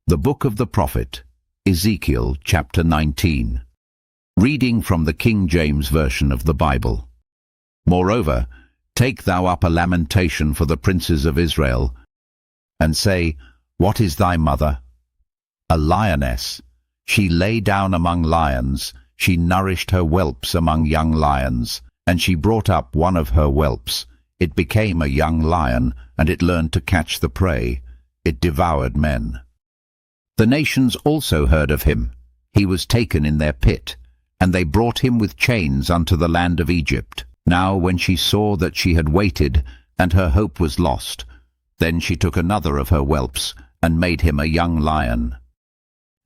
The book of the prophet Ezekiel, chapter 19. Reading from the King James Version of the Bible. Moreover, take thou up a lamentation for the princes of Israel, and say, What is thy mother? A lioness. She lay down among lions, she nourished her whelps among young lions, and she brought up one of her whelps. It became a young lion, and it learned to catch the prey. It devoured men. The nations also heard of him. He was taken in their pit, and they brought him with chains unto the land of Egypt. Now when she saw that she had waited, and her hope was lost, then she took another of her whelps, and made him a young lion.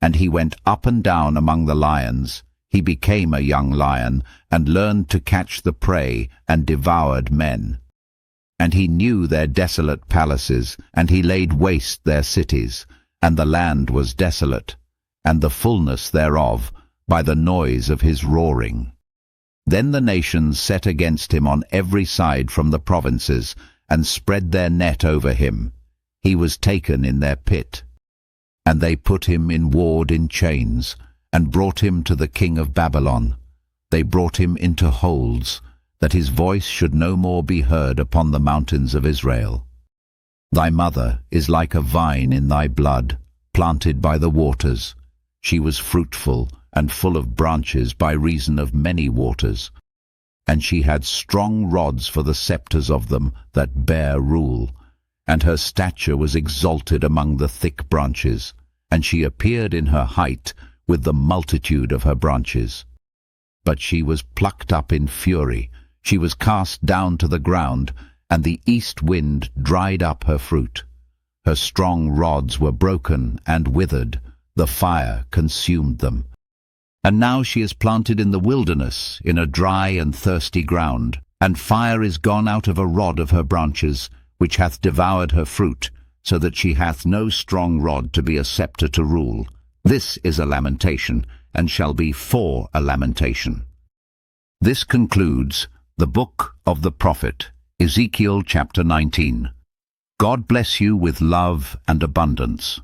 And he went up and down among the lions. He became a young lion, and learned to catch the prey, and devoured men. And he knew their desolate palaces, and he laid waste their cities. And the land was desolate, and the fulness thereof, by the noise of his roaring. Then the nations set against him on every side from the provinces, and spread their net over him. He was taken in their pit. And they put him in ward in chains, and brought him to the king of Babylon. They brought him into holds, that his voice should no more be heard upon the mountains of Israel. Thy mother is like a vine in thy blood, planted by the waters. She was fruitful and full of branches by reason of many waters. And she had strong rods for the scepters of them that bear rule. And her stature was exalted among the thick branches. And she appeared in her height with the multitude of her branches. But she was plucked up in fury. She was cast down to the ground, and the east wind dried up her fruit. Her strong rods were broken and withered, the fire consumed them. And now she is planted in the wilderness, in a dry and thirsty ground, and fire is gone out of a rod of her branches, which hath devoured her fruit, so that she hath no strong rod to be a scepter to rule. This is a lamentation, and shall be for a lamentation. This concludes the book of the prophet Ezekiel chapter 19. God bless you with love and abundance.